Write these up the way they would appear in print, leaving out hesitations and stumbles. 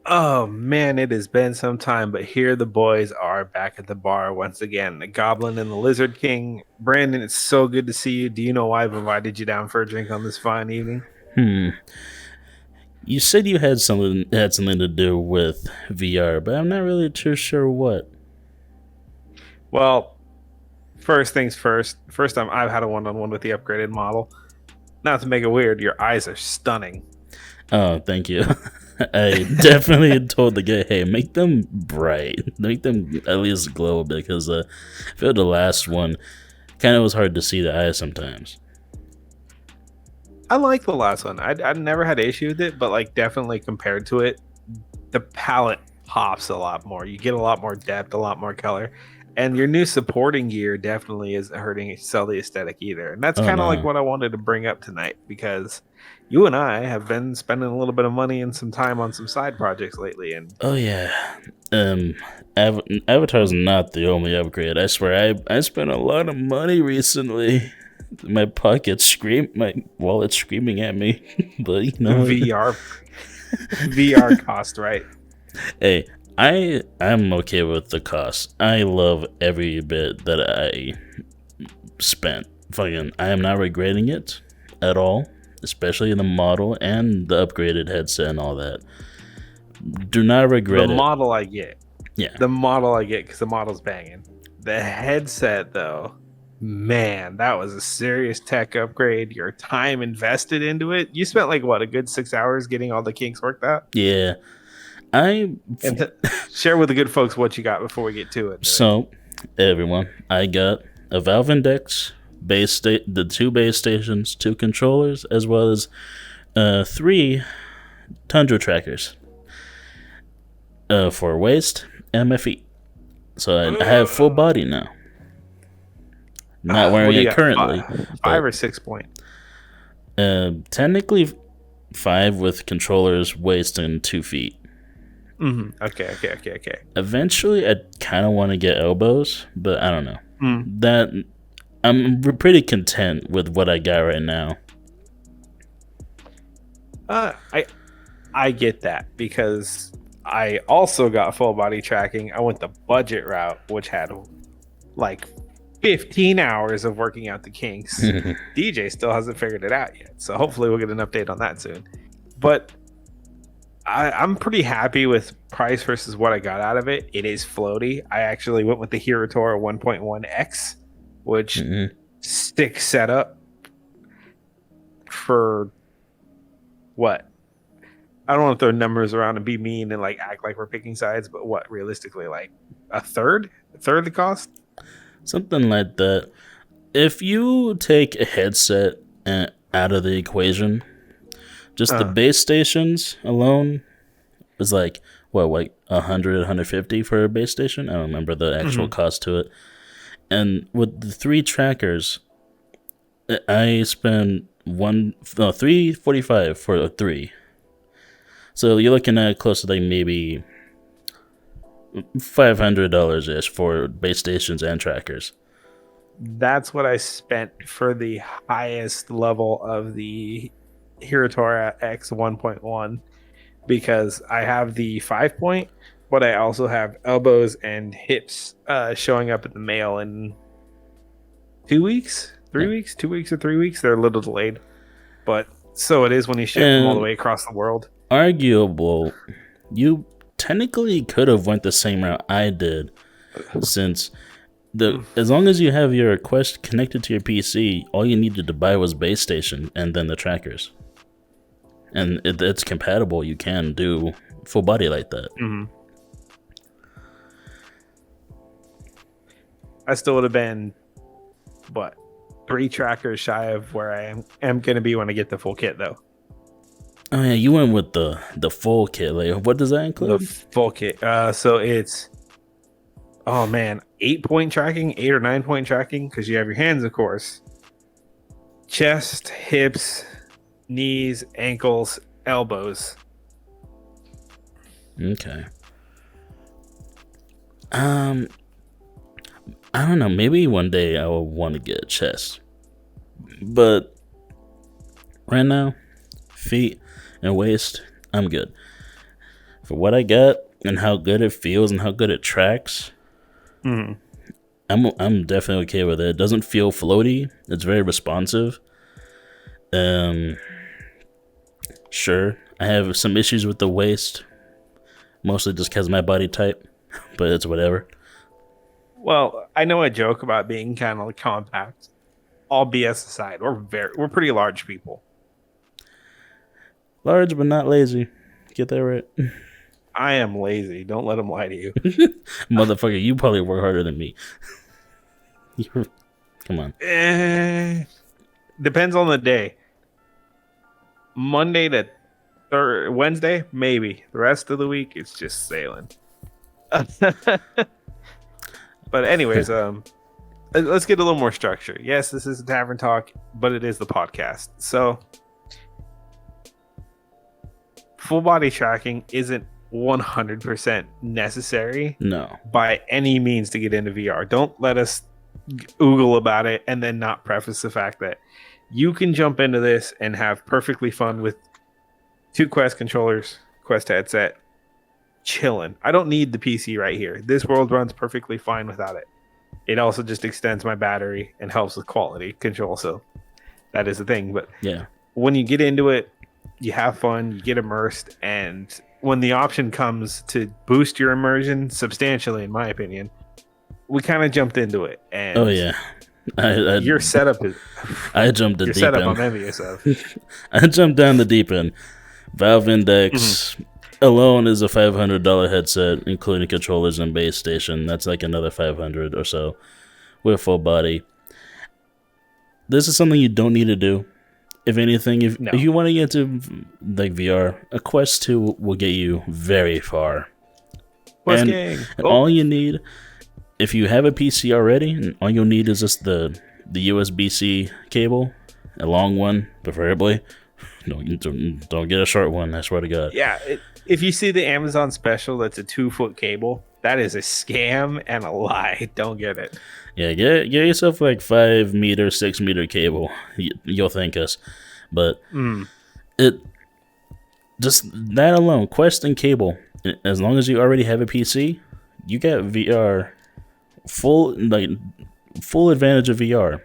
Oh man, it has been some time, but here the boys are back at the bar once again. The Goblin and the Lizard King. Brandon, it's so good to see you. Do you know why I've invited you down for a drink on this fine evening? Hmm. You said you had something to do with VR, but I'm not really too sure what. Well, first things first. First time I've had a one-on-one with the upgraded model. Not to make it weird, your eyes are stunning. Oh, thank you. I definitely told the guy, hey, make them bright, make them at least glow a bit, because I feel the last one kind of was hard to see the eyes sometimes. I like the last one. I never had an issue with it, but like definitely compared to it, the palette pops a lot more. You get a lot more depth, a lot more color. And your new supporting gear definitely isn't hurting sell the aesthetic either. And that's Oh kind of like no. what I wanted to bring up tonight because you and I have been spending a little bit of money and some time on some side projects lately. And Oh yeah. Um, Avatar's not the only upgrade. I swear, I spent a lot of money recently. My wallet's screaming at me. But you know, VR VR cost, right? hey, I'm okay with the cost. I love every bit that I spent. Fucking, I am not regretting it at all. Especially the model and the upgraded headset and all that. Do not The regret it. model I get. Yeah. The model I get because the model's banging. The headset, though, man, that was a serious tech upgrade. Your time invested into it. You spent like what, a good 6 hours getting all the kinks worked out? Yeah. I And share with the good folks what you got before we get to it. So, everyone, I got a Valve Index, the two base stations, two controllers, as well as three Tundra trackers for waist and my feet. So I have full body now. Not What wearing do you it got? currently, Five but or 6 point? technically five with controllers, waist, and 2 feet. Okay. Eventually, I kind of want to get elbows, but I don't know. Mm. That I'm pretty content with what I got right now. Uh, I I get that because I also got full body tracking. I went the budget route, which had like 15 hours of working out the kinks. DJ still hasn't figured it out yet. So hopefully we'll get an update on that soon. But I'm pretty happy with price versus what I got out of it. It is floaty. I actually went with the Hiratora 1.1X, which stick setup for what? I don't want to throw numbers around and be mean and like act like we're picking sides, but what realistically, like a third of the cost? Something like that. If you take a headset out of the equation, just the Uh, base stations alone is like what, like 100, 150 for a base station. I don't remember the actual mhm. cost to it. And with the three trackers, I spent 345 for a three. So you're looking at close to like maybe $500 ish for base stations and trackers. That's what I spent for the highest level of the Hiratora X 1.1 because I have the 5 point, but I also have elbows and hips showing up at the mail in 2 weeks, Yeah. 3 weeks, 2 weeks or 3 weeks. They're a little delayed, but so it is when you ship them all the And way across the world. arguable, you technically could have went the same route I did, since the as long as you have your Quest connected to your PC, all you needed to buy was base station and then the trackers, and it's compatible. You can do full body like that. Mhm. I still would have been what, three trackers shy of where I am going to be when I get the full kit though. Oh yeah, you went with the full kit. Like, what does that The include? full kit. So it's, oh man, 8 point tracking, 8 or 9 point tracking because you have your hands, of course, chest, hips, knees, ankles, elbows. Okay. Um, I don't know. Maybe one day I will want to get a chest, but right now, feet and waist, I'm good. For what I got and how good it feels and how good it tracks, Mm. I'm definitely okay with it. It doesn't feel floaty. It's very responsive. Sure, I have some issues with the waist, mostly just because of my body type, but it's whatever. Well, I know a joke about being kind of compact. All BS aside, we're pretty large people. Large but not lazy. Get that right. I am lazy. Don't let them lie to you. Motherfucker, you probably work harder than me. Come on. Depends on the day. Monday to Wednesday, maybe. The rest of the week, it's just sailing. But anyways, let's get a little more structure. Yes, this is a tavern talk, but it is the podcast. So full body tracking isn't 100% necessary No. by any means to get into VR. Don't let us oogle about it and then not preface the fact that you can jump into this and have perfectly fun with 2 Quest controllers, Quest headset, chilling. I don't need the PC right here. This world runs perfectly fine without it. It also just extends my battery and helps with quality control. So that is the thing. But Yeah. when you get into it, you have fun, you get immersed, and when the option comes to boost your immersion substantially, in my opinion, we kind of jumped into it. And Oh yeah. your setup is I jumped the your deep setup end. I'm envious of. I jumped down the deep end. Valve Index alone is a $500 headset, including controllers and base station. That's like another $500 or so with full body. This is something you don't need to do. If anything, if you want to get into like VR, a Quest 2 will get you very far. And all you need, if you have a PC already, all you'll need is just the USB-C cable, a long one, preferably. Don't get a short one. I swear to God. Yeah, if you see the Amazon special, that's a 2-foot cable. That is a scam and a lie. Don't get it. Yeah, get yourself like 5 meter, 6 meter cable. You'll thank us, but it just that alone, Quest and cable. As long as you already have a PC, you got VR full advantage of VR.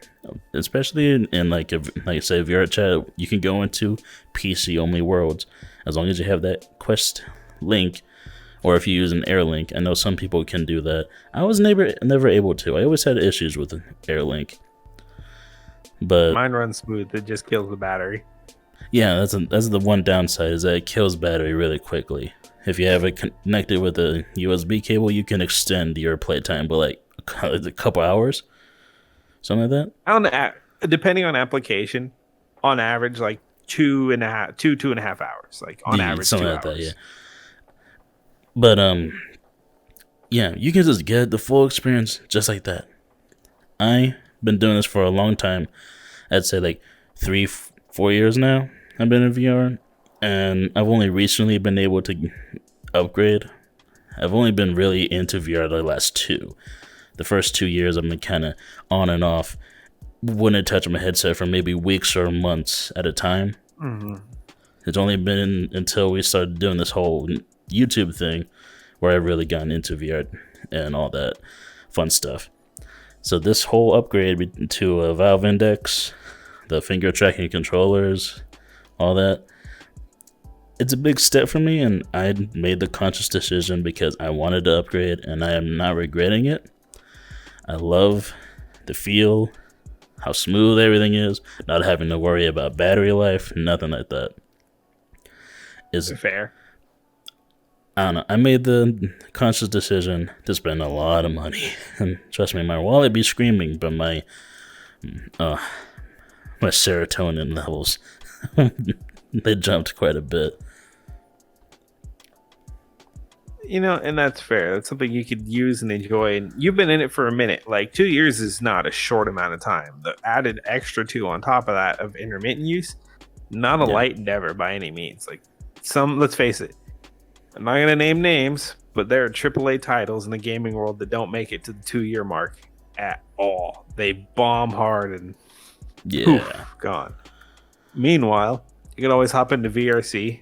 Especially in like I say VrChat, you can go into PC only worlds as long as you have that Quest link. Or if you use an Airlink, I know some people can do that. I was never able to. I always had issues with an Airlink. But mine runs smooth. It just kills the battery. Yeah, that's the one downside is that it kills battery really quickly. If you have it connected with a USB cable, you can extend your playtime by like a couple hours, something like that. Depending on application, on average, like 2.5 hours. Like on average, something 2 like hours. That. Yeah. But yeah, you can just get the full experience just like that. I've been doing this for a long time. I'd say like 3-4 years now. I've been in VR, and I've only recently been able to upgrade. I've only been really into VR the last 2. The first 2 years I've been kind of on and off. Wouldn't touch my headset for maybe weeks or months at a time. It's only been until we started doing this whole YouTube thing where I really gotten into VR and all that fun stuff. So this whole upgrade to a Valve Index, the finger tracking controllers, all that, it's a big step for me, and I made the conscious decision because I wanted to upgrade, and I am not regretting it. I love the feel, how smooth everything is, not having to worry about battery life, nothing like that. Is it fair? I don't know. I made the conscious decision to spend a lot of money, and trust me, my wallet be screaming, but my serotonin levels they jumped quite a bit. And that's fair. That's something you could use and enjoy. And you've been in it for a minute. Like 2 years is not a short amount of time. The added extra 2 on top of that of intermittent use, not a light endeavor by any means. Like let's face it, I'm not gonna name names, but there are AAA titles in the gaming world that don't make it to the 2-year mark at all. They bomb hard and poof, gone. Meanwhile, you can always hop into VRC.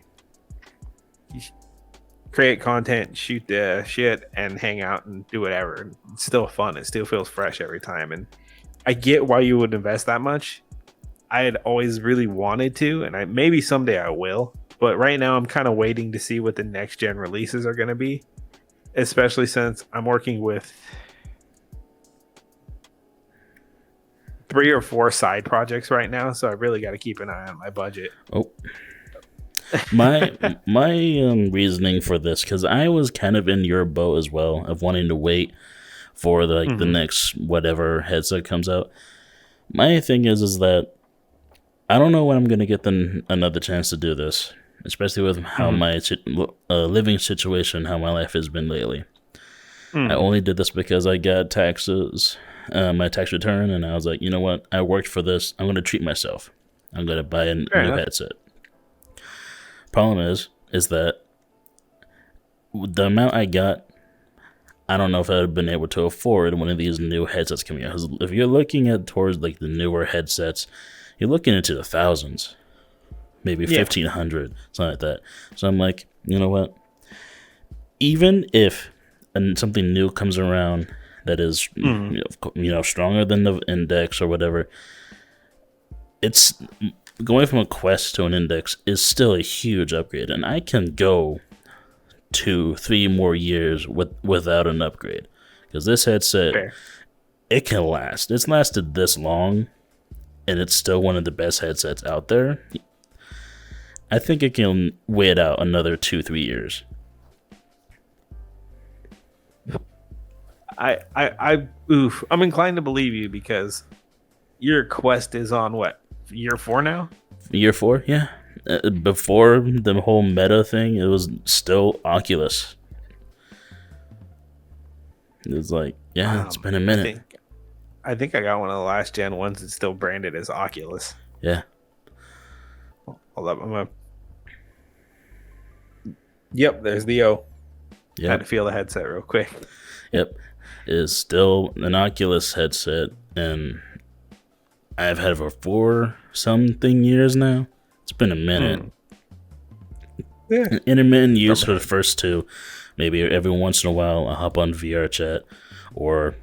create content, shoot the shit, and hang out and do whatever. It's still fun. It still feels fresh every time. And I get why you would invest that much. I had always really wanted to, and maybe someday I will. But right now, I'm kind of waiting to see what the next gen releases are going to be, especially since I'm working with 3 or 4 side projects right now. So I really got to keep an eye on my budget. Oh, my reasoning for this, because I was kind of in your boat as well of wanting to wait for the next whatever headset comes out. My thing is that I don't know when I'm going to get another chance to do this, especially with how my living situation, how my life has been lately. I only did this because I got taxes, my tax return, and I was like, you know what? I worked for this. I'm going to treat myself. I'm going to buy a new headset. Problem is that the amount I got, I don't know if I would have been able to afford one of these new headsets coming out. 'Cause if you're looking at towards like the newer headsets, you're looking into the thousands, maybe 1,500, something like that. So I'm like, you know what? Even if something new comes around that is stronger than the Index or whatever, it's going from a Quest to an Index is still a huge upgrade, and I can go 2-3 more years without an upgrade, because this headset, it can last. It's lasted this long, and it's still one of the best headsets out there. I think it can wait out another 2-3 years. I'm inclined to believe you, because your Quest is on what, year 4 now? Year 4, yeah. Before the whole meta thing, it was still Oculus. It was like, it's been a minute. I think I got one of the last gen ones that's still branded as Oculus. Yeah. Hold up, Yep, there's the O. Yep. Had to feel the headset real quick. Yep. It is still an Oculus headset, and I've had it for 4-something years now. It's been a minute. Yeah. Intermittent use for the first 2. Maybe every once in a while I'll hop on VrChat, or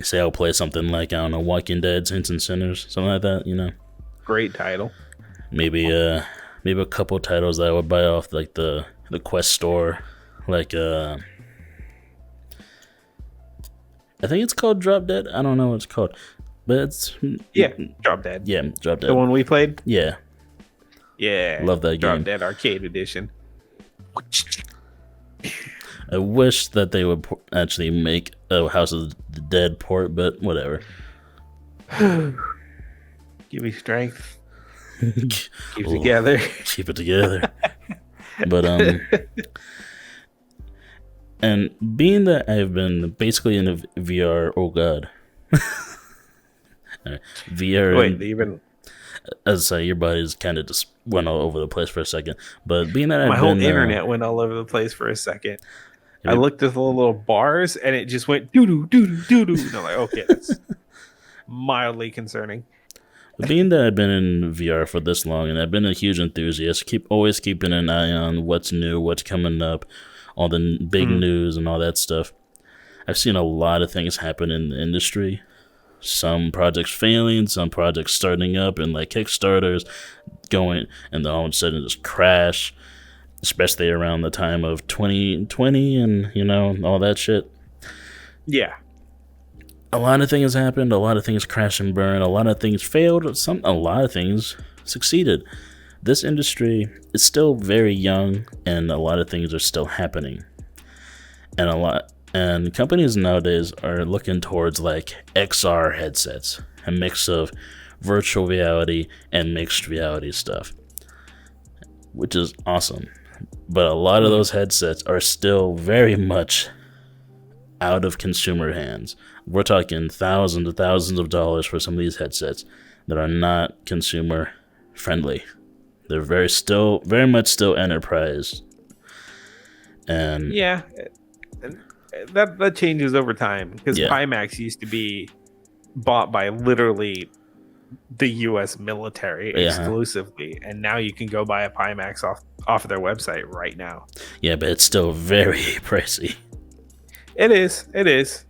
say I'll play something like, I don't know, Walking Dead, Saints and Sinners, something like that, you know. Great title. Maybe a couple titles that I would buy off like the Quest store, like I think it's called Drop Dead. I don't know what it's called, but it's Drop Dead. Yeah, Drop Dead. The one we played. Yeah, love that game. Drop Dead Arcade Edition. I wish that they would actually make a House of the Dead port, but whatever. Give me strength. Keep it together. Keep it together. But and being that I've been basically in a VR, oh god, VR. Wait, even as I say, your body's kind of just went all over the place for a second. But being that my whole internet went all over the place for a second. I looked at the little bars and it just went doo doo doo doo doo doo. And I'm like, okay, that's mildly concerning. But being that I've been in VR for this long, and I've been a huge enthusiast, always keeping an eye on what's new, what's coming up, all the big news and all that stuff. I've seen a lot of things happen in the industry. Some projects failing, some projects starting up, and like Kickstarters going, and then all of a sudden just crash, especially around the time of 2020 and, all that shit. Yeah. A lot of things happened, a lot of things crashed and burned, a lot of things failed, a lot of things succeeded. This industry is still very young, and a lot of things are still happening. And companies nowadays are looking towards like XR headsets, a mix of virtual reality and mixed reality stuff, which is awesome. But a lot of those headsets are still very much out of consumer hands. We're talking thousands and thousands of dollars for some of these headsets that are not consumer friendly. They're very much still enterprise. And yeah, that changes over time, because Pimax used to be bought by literally the U.S. military exclusively, and now you can go buy a Pimax off of their website right now. Yeah, but it's still very pricey. It is. It is.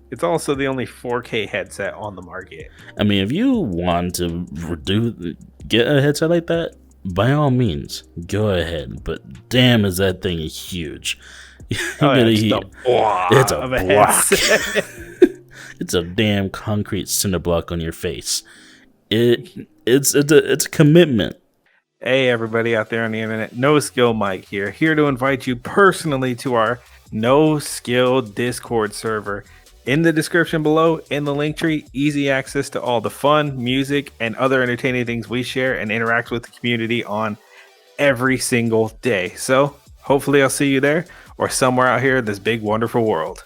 It's also the only 4K headset on the market. I mean, if you want to get a headset like that, by all means, go ahead. But damn, is that thing huge? Oh, yeah, it's a block It's a of a block. headset. It's a damn concrete cinder block on your face. It's a commitment. Hey, everybody out there on the internet. NoSkill Mike here to invite you personally to our NoSkill Discord server. In the description below, in the link tree, easy access to all the fun, music, and other entertaining things we share and interact with the community on every single day. So, hopefully I'll see you there or somewhere out here in this big, wonderful world.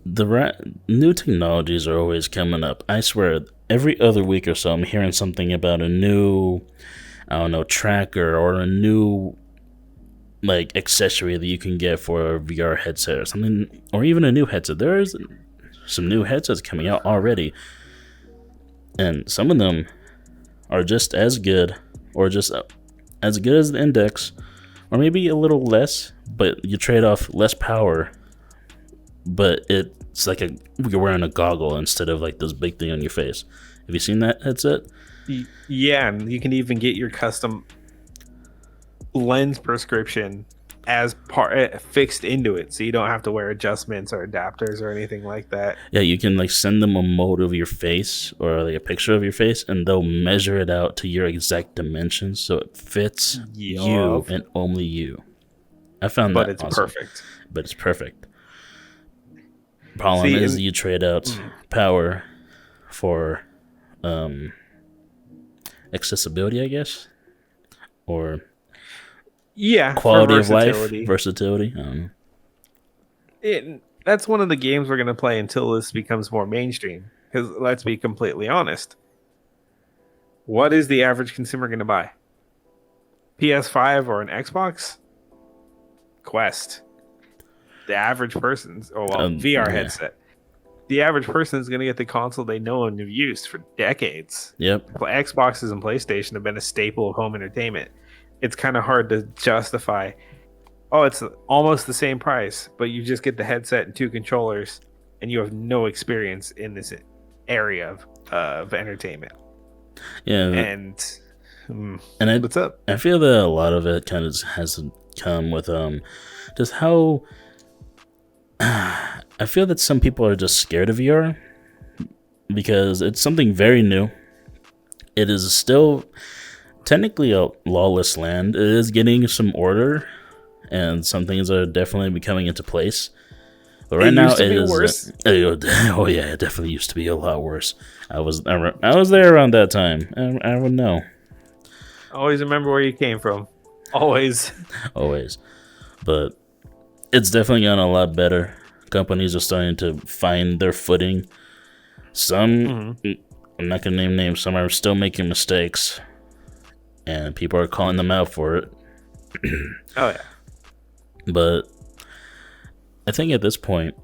New technologies are always coming up. I swear, every other week or so, I'm hearing something about a new, I don't know, tracker or a new like accessory that you can get for a VR headset or something, or even a new headset. There's some new headsets coming out already, and some of them are just as good, or just as good as the Index, or maybe a little less, but you trade off less power, but it's like you're wearing a goggle instead of like this big thing on your face. Have you seen that headset? Yeah, and you can even get your custom lens prescription as part fixed into it, so you don't have to wear adjustments or adapters or anything like that. Yeah, you can like send them a mode of your face or like a picture of your face, and they'll measure it out to your exact dimensions, so it fits you and only you. I found that it's awesome. perfect. But it's perfect. Problem is you trade out power for accessibility, I guess, or quality of life, versatility. That's one of the games we're going to play until this becomes more mainstream. Because let's be completely honest, what is the average consumer going to buy? PS5 or an Xbox? Quest. The average person's VR headset. The average person is going to get the console they know and have used for decades. Yep. Xboxes and PlayStation have been a staple of home entertainment. It's kind of hard to justify, it's almost the same price, but you just get the headset and 2 controllers, and you have no experience in this area of entertainment. Yeah. And what's up? I feel that a lot of it kind of has come with just how I feel that some people are just scared of VR because it's something very new. It is still technically a lawless land. It is getting some order, and some things are definitely becoming into place. But right now, it is worse. Oh yeah, it definitely used to be a lot worse. I was there around that time. I would know. Always remember where you came from. Always. But it's definitely gotten a lot better. Companies are starting to find their footing. Some, I'm not gonna name names. Some are still making mistakes, and people are calling them out for it. Oh yeah. But I think at this point,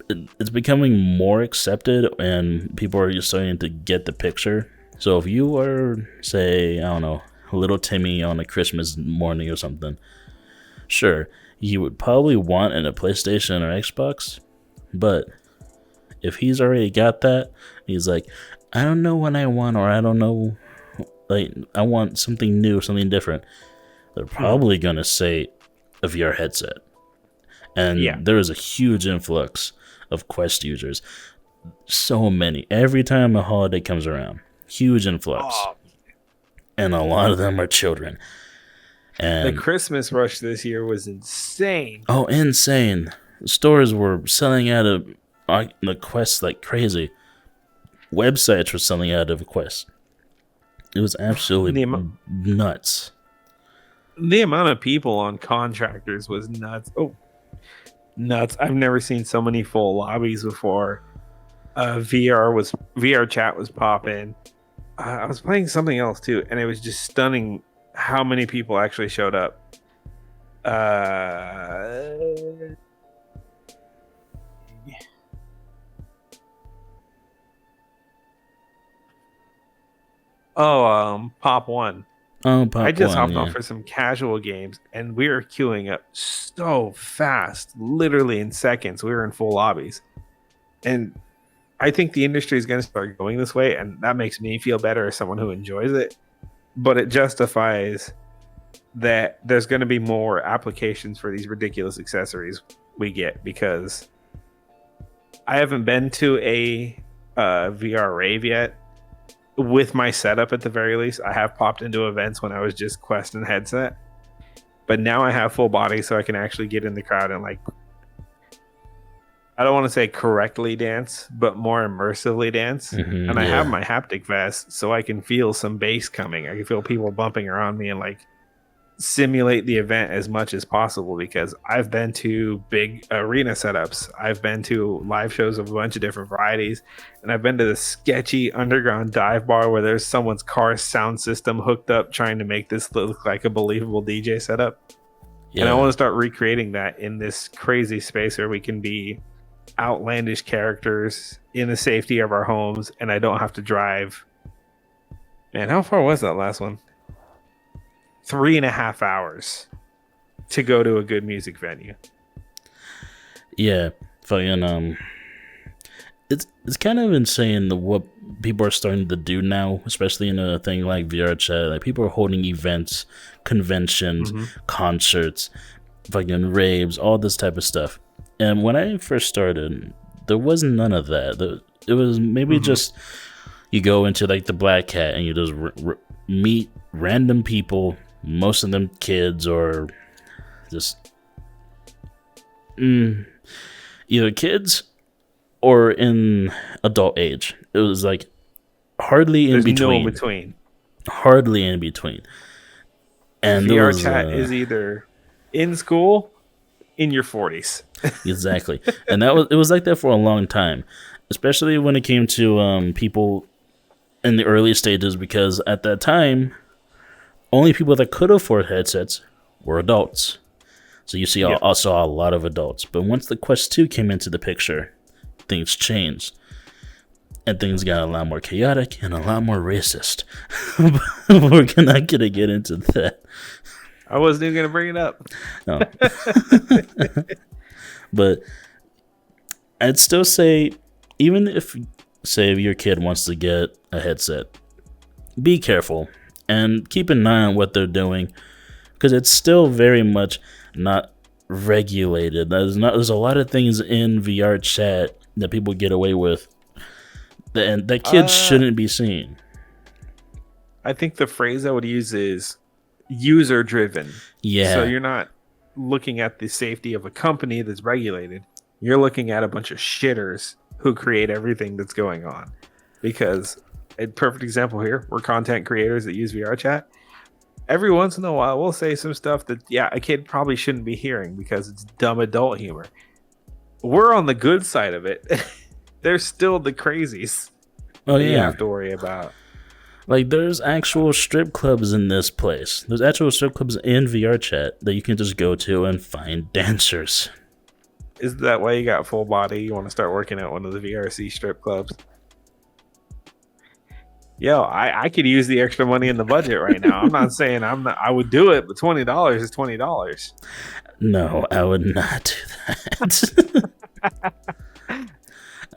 it's becoming more accepted, and people are just starting to get the picture. So if you are, say, I don't know, little Timmy on a Christmas morning or something, sure, you would probably want in a PlayStation or Xbox, but if he's already got that, he's like, I don't know what I want, or I don't know, like, I want something new, something different. They're probably gonna say a VR headset. And there is a huge influx of Quest users. So many. Every time a holiday comes around, huge influx. And a lot of them are children. And the Christmas rush this year was insane. Oh, insane. Stores were selling out of the Quest like crazy. Websites were selling out of Quest. It was absolutely nuts. The amount of people on contractors was nuts. Nuts. I've never seen so many full lobbies before. VrChat was popping. I was playing something else too, and it was just stunning how many people actually showed up. Pop One. Oh, I Pop just One, hopped on yeah. for some casual games and we were queuing up so fast, literally in seconds. We were in full lobbies. And I think the industry is going to start going this way. And that makes me feel better as someone who enjoys it. But it justifies that there's going to be more applications for these ridiculous accessories we get because I haven't been to a VR rave yet with my setup at the very least. I have popped into events when I was just Quest and headset, but now I have full body so I can actually get in the crowd and like I don't want to say correctly dance, but more immersively dance. And I have Yeah. my haptic vest so I can feel some bass coming. I can feel people bumping around me and like simulate the event as much as possible because I've been to big arena setups. I've been to live shows of a bunch of different varieties, and I've been to the sketchy underground dive bar where there's someone's car sound system hooked up trying to make this look like a believable DJ setup. And I want Yeah. to start recreating that in this crazy space where we can be outlandish characters in the safety of our homes and I don't have to drive. Man, how far was that last one? 3.5 hours to go to a good music venue. Yeah. Fucking it's kind of insane what people are starting to do now, especially in a thing like VrChat. Like people are holding events, conventions, concerts, fucking raves, all this type of stuff. And when I first started, there was none of that. It was maybe just you go into like the Black Cat and you just meet random people, most of them kids or just either kids or in adult age. It was like hardly in There's no in between. between. Hardly in between. And there VR was chat is either in school in your 40s. exactly. And it was like that for a long time, especially when it came to people in the early stages, because at that time only people that could afford headsets were adults. So you see, I saw a lot of adults. But once the Quest 2 came into the picture, things changed. And things got a lot more chaotic and a lot more racist. We're not going to get into that. I wasn't even going to bring it up. No. But I'd still say, even if, say, if your kid wants to get a headset, be careful and keep an eye on what they're doing, because it's still very much not regulated. There's a lot of things in VR chat that people get away with that kids shouldn't be seeing. I think the phrase I would use is user driven. Yeah. So you're not looking at the safety of a company that's regulated. You're looking at a bunch of shitters who create everything that's going on. Because a perfect example here, we're content creators that use VR chat. Every once in a while, we'll say some stuff that, a kid probably shouldn't be hearing because it's dumb adult humor. We're on the good side of it. They're still the crazies that you have to worry about. Like, there's actual strip clubs in this place. There's actual strip clubs in VR chat that you can just go to and find dancers. Is that why you got full body? You want to start working at one of the VRC strip clubs? Yo, I could use the extra money in the budget right now. I'm not saying I would do it, but $20 is $20. No, I would not do that.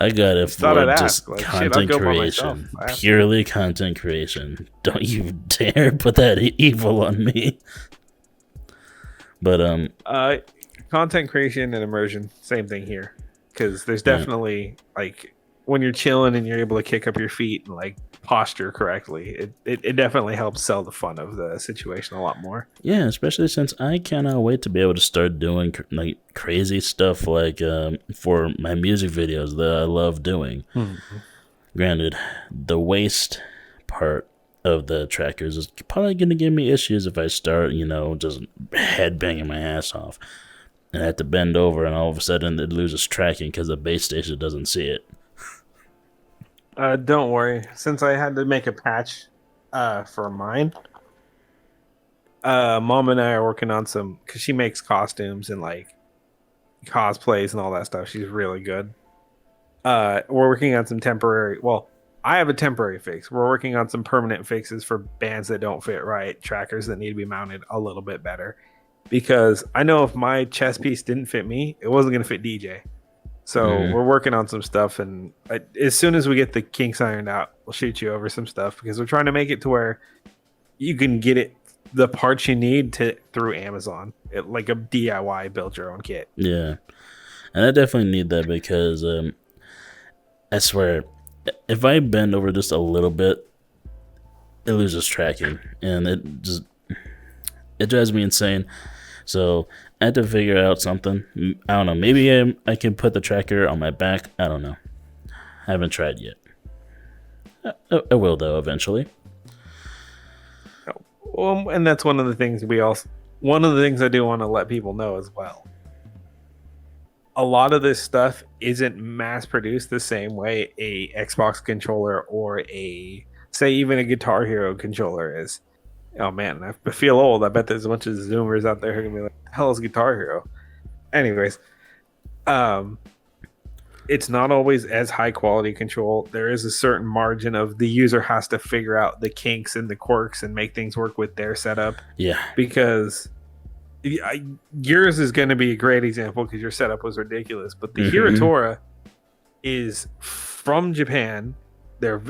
I got it for just content creation. Purely content creation. Don't you dare put that evil on me. But content creation and immersion, same thing here. Because there's definitely like when you're chilling and you're able to kick up your feet and like posture correctly, it definitely helps sell the fun of the situation a lot more. Yeah, especially since I cannot wait to be able to start doing like crazy stuff like for my music videos that I love doing. Granted, the waist part of the trackers is probably going to give me issues if I start, just headbanging my ass off. And I have to bend over and all of a sudden it loses tracking because the base station doesn't see it. Don't worry. Since I had to make a patch for mine, Mom and I are working on some, because she makes costumes and like cosplays and all that stuff. She's really good. We're working on some temporary, I have a temporary fix. We're working on some permanent fixes for bands that don't fit right, trackers that need to be mounted a little bit better. Because I know if my chest piece didn't fit me, it wasn't going to fit DJ. So we're working on some stuff, and as soon as we get the kinks ironed out, we'll shoot you over some stuff because we're trying to make it to where you can get it the parts you need through Amazon, like a DIY build your own kit. Yeah, and I definitely need that because I swear, if I bend over just a little bit, it loses tracking, and it drives me insane. So I had to figure out something. I don't know. Maybe I can put the tracker on my back. I don't know. I haven't tried yet. I will though eventually. Well, and that's one of the things I do want to let people know as well. A lot of this stuff isn't mass produced the same way a Xbox controller or say even a Guitar Hero controller is. Oh man, I feel old. I bet there's a bunch of Zoomers out there who are gonna be like, "The hell is Guitar Hero?" Anyways, it's not always as high quality control. There is a certain margin of the user has to figure out the kinks and the quirks and make things work with their setup. Yeah, because yours is going to be a great example because your setup was ridiculous. But the Hiratora is from Japan. Their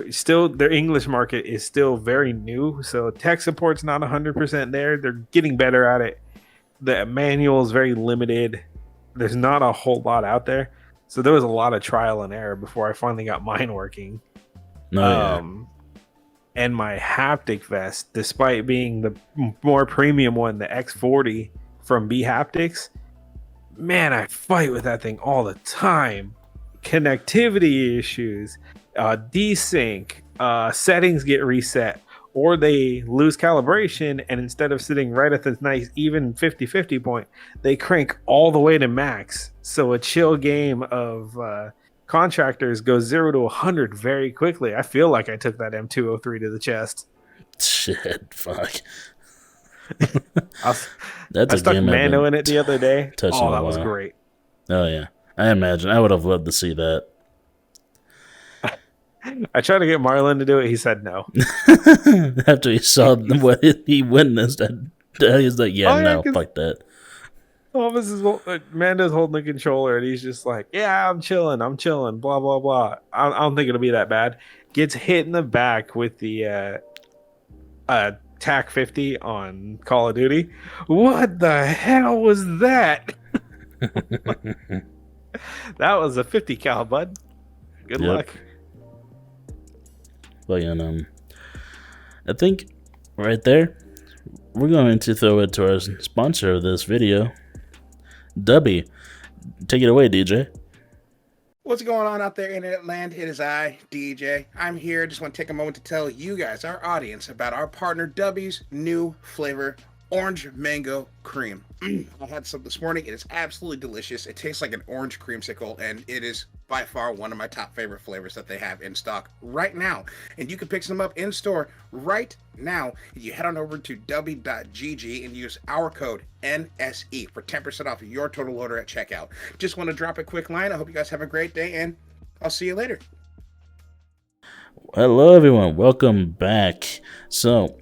English market is still very new, so tech support's not 100% there. They're getting better at it. The manual is very limited. There's not a whole lot out there, so there was a lot of trial and error before I finally got mine working. And my haptic vest, despite being the more premium one, the X40 from B Haptics, man, I fight with that thing all the time. Connectivity issues, desync, settings get reset, or they lose calibration, and instead of sitting right at this nice even 50-50 point, they crank all the way to max. So a chill game of contractors goes 0 to 100 very quickly. I feel like I took that M203 to the chest. Shit, fuck. I stuck Mando in it the other day. Oh, that was great. Oh yeah, I imagine. I would have loved to see that. I tried to get Marlon to do it. He said no. After he saw what he witnessed, he's like, fuck that. Oh, this is Amanda's holding the controller, and he's just like, yeah, I'm chilling, blah, blah, blah. I don't think it'll be that bad. Gets hit in the back with the TAC 50 on Call of Duty. What the hell was that? That was a 50 cal, bud. Good luck. Well, I think right there, we're going to throw it to our sponsor of this video, Dubby. Take it away, DJ. What's going on out there, internet land? It is I, DJ. I'm here. Just want to take a moment to tell you guys, our audience, about our partner Dubby's new flavor, Orange Mango Cream. I had some this morning. It is absolutely delicious. It tastes like an orange creamsicle, and it is by far one of my top favorite flavors that they have in stock right now. And you can pick some up in store right now. You head on over to dubby.gg and use our code NSE for 10% off your total order at checkout. Just want to drop a quick line. I hope you guys have a great day, and I'll see you later. Hello, everyone. Welcome back. So,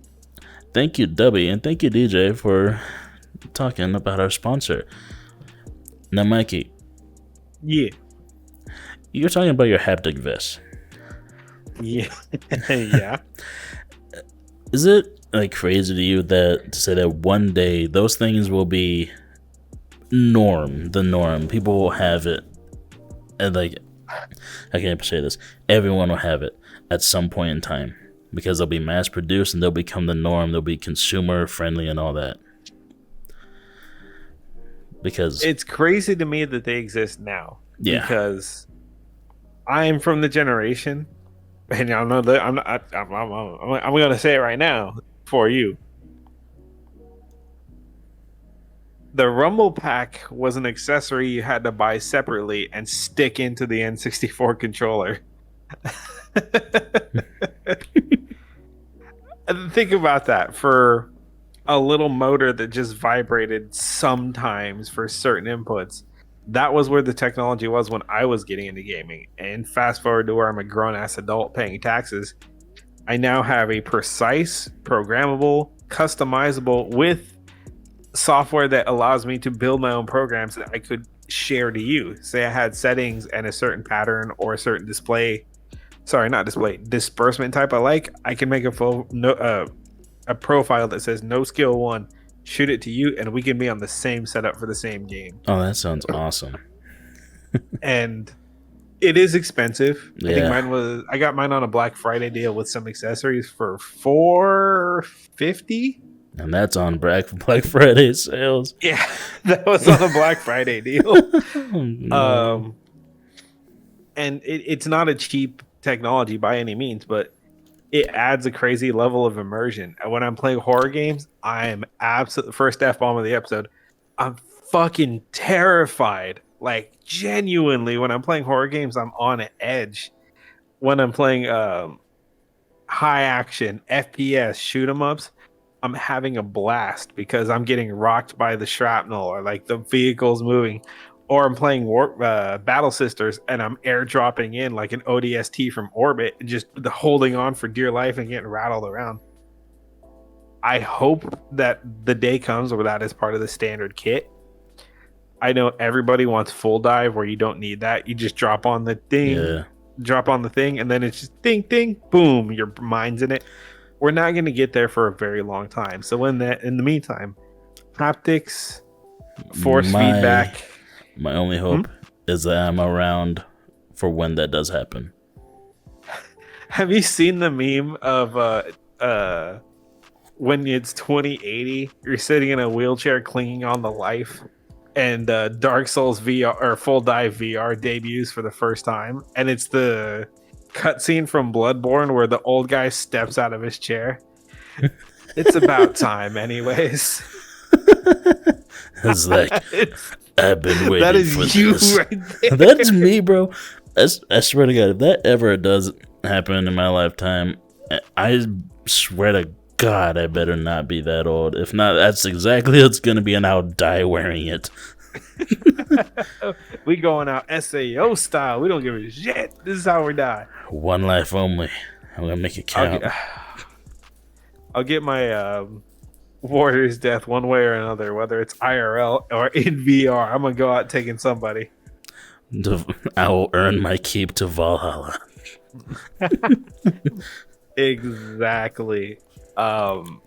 thank you, Dubby, and thank you, DJ, for talking about our sponsor. Now, Mikey. Yeah. You're talking about your haptic vest. Yeah. Yeah. Is it crazy to you to say that one day those things will be the norm? People will have it, and I can't say this. Everyone will have it at some point in time because they'll be mass produced and they'll become the norm. They'll be consumer friendly and all that. Because it's crazy to me that they exist now. Yeah. Because I'm from the generation, and I know that I'm going to say it right now for you. The Rumble Pack was an accessory you had to buy separately and stick into the N64 controller. Think about that for a little motor that just vibrated sometimes for certain inputs. that was where the technology was when I was getting into gaming. And fast forward to where I'm a grown ass adult paying taxes, I now have a precise, programmable, customizable with software that allows me to build my own programs that I could share to you. Say I had settings and a certain pattern or a certain disbursement type I can make a profile that says NoSkill 1, shoot it to you, and we can be on the same setup for the same game. Oh, that sounds awesome. And it is expensive. Yeah. I got mine on a Black Friday deal with some accessories for $450. And that's on Black Friday sales. Yeah, that was on a Black Friday deal. No. And it's not a cheap technology by any means, but it adds a crazy level of immersion. And when I'm playing horror games, I am absolutely, first F-bomb of the episode, I'm fucking terrified. Like, genuinely, when I'm playing horror games, I'm on an edge. When I'm playing high action FPS shoot 'em ups, I'm having a blast because I'm getting rocked by the shrapnel or like the vehicles moving. Or I'm playing Battle Sisters and I'm airdropping in like an ODST from orbit, just holding on for dear life and getting rattled around. I hope that the day comes where that is part of the standard kit. I know everybody wants full dive where you don't need that. You just drop on the thing, and then it's just ding, ding, boom, your mind's in it. We're not going to get there for a very long time. So in the meantime, haptics, force feedback. My only hope is that I'm around for when that does happen. Have you seen the meme of when it's 2080, you're sitting in a wheelchair clinging on the life, and Dark Souls VR or Full Dive VR debuts for the first time, and it's the cutscene from Bloodborne where the old guy steps out of his chair. It's about time, anyways. It's like, I've been waiting that is for you this. right there. That's me, bro. I swear to God, if that ever does happen in my lifetime, I swear to God, I better not be that old. If not, that's exactly what it's going to be, and I'll die wearing it. We going out SAO style. We don't give a shit. This is how we die. One life only. I'm going to make it count. I'll get my Warrior's Death one way or another, whether it's IRL or in VR. I'm going to go out taking somebody. I will earn my keep to Valhalla. Exactly. I'm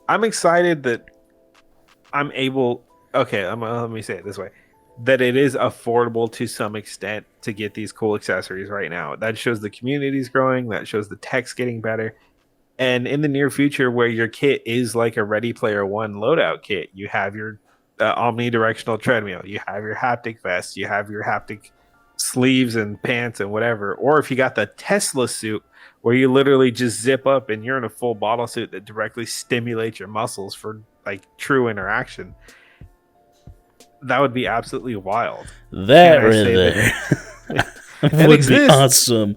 excited that I'm able. Okay, let me say it this way: that it is affordable to some extent to get these cool accessories right now. That shows the community's growing. That shows the tech's getting better. And in the near future, where your kit is like a Ready Player One loadout kit, you have your omnidirectional treadmill, you have your haptic vest, you have your haptic sleeves and pants and whatever. Or if you got the Tesla suit, where you literally just zip up and you're in a full bottle suit that directly stimulates your muscles for like true interaction. That would be absolutely wild. That right there would be awesome.